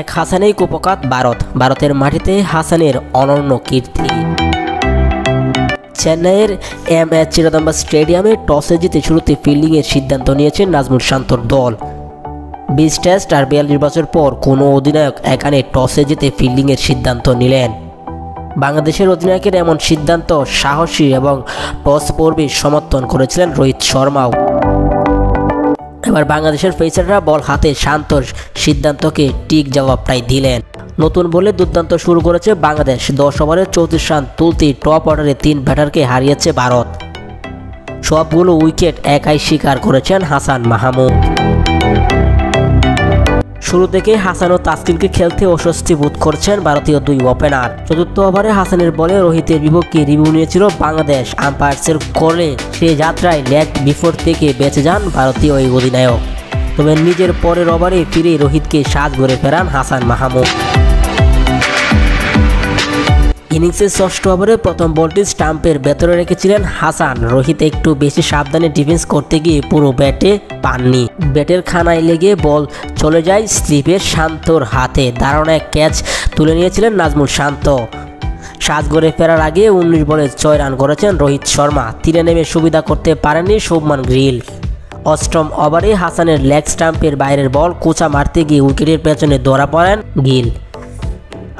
এক হাসানেই কুপকাত ভারতের মাটিতে হাসানের অনন্য কীর্তি। চেন্নাইয়ের এমএ চিদাম্বরম স্টেডিয়ামে টসে জিতে শুরুতে ফিল্ডিংয়ের সিদ্ধান্ত নিয়েছেন নাজমুল শান্তর দল। 20 টেস্ট আর 42 বছর পর কোনো অধিনায়ক এখানে টসে জিতে ফিল্ডিংয়ের সিদ্ধান্ত নিলেন। বাংলাদেশের অধিনায়কের এমন সিদ্ধান্ত সাহসী এবং টস পর্বে সমর্থন করেছিলেন রোহিত শর্মাও। এবার বাংলাদেশের পেসাররা বল হাতে শান্তর সিদ্ধান্তকে ঠিক জবাবটাই দিলেন। নতুন বলে দুর্দান্ত শুরু করেছে বাংলাদেশ। 10 ওভারে 34 রান তুলতেই টপ অর্ডারে 3 ব্যাটারকে হারিয়েছে ভারত। সবগুলো উইকেট একাই শিকার করেছেন হাসান মাহমুদ। শুরু থেকে হাসান ও তাসকিনকে খেলতে অস্বস্তি বোধ করছেন ভারতীয় দুই ওপেনার। চতুর্থ ওভারে হাসানের বলে রোহিতের বিপক্ষে রিভিউ নিয়েছিল বাংলাদেশ। আম্পায়ার্সের কলে সে যাত্রায় লেগ বিফোর থেকে বেঁচে যান ভারতীয় এই অধিনায়ক। তবে নিজের পরের ওভারে ফিরে রোহিতকে সাজ গড়ে ফেরান হাসান মাহমুদ। ইনিংসের 6ষ্ঠ ওভারে প্রথম বলটি স্টাম্পের ভেতরে রেখেছিলেন হাসান। রোহিত একটু বেশি সাবধানে ডিফেন্স করতে গিয়ে পুরো ব্যাটে পাননি। ব্যাটের খানায় লেগে বল চলে যায় স্লিপের শান্তর হাতে। দারুণ এক ক্যাচ তুলে নিয়েছিলেন নাজমুল শান্ত। সাজ গড়ে ফেরার আগে 19 বলে 6 রান করেছেন রোহিত শর্মা। তীরে নেমে সুবিধা করতে পারেননি শুভমান গিল। 8ম ওভারে হাসানের লেগ স্টাম্পের বাইরের বল কোঁচা মারতে গিয়ে উইকেটের পেছনে ধরা পড়েন গিল।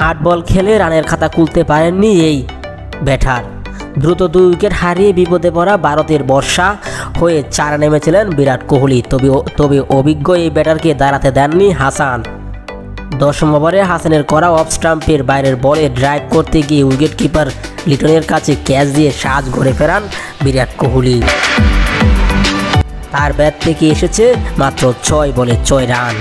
8 বল খেলে রানের খাতা খুলতে পারেননি এই ব্যাটার। দ্রুত 2 উইকেট হারিয়ে বিপদে পড়া ভারতের বর্ষা হয়ে 4 নেমেছিলেন বিরাট কোহলি। তবে অভিজ্ঞ এই ব্যাটারকে দাঁড়াতে দেননি হাসান। 10ম ওভারে হাসানের করা অফ স্টাম্পের বাইরের বলে ড্রাইভ করতে গিয়ে উইকেট কিপার লিটনের কাছে ক্যাচ দিয়ে সাজ গড়ে ফেরান বিরাট কোহলি। তার ব্যাট থেকে এসেছে মাত্র 6 বলে 6 রান।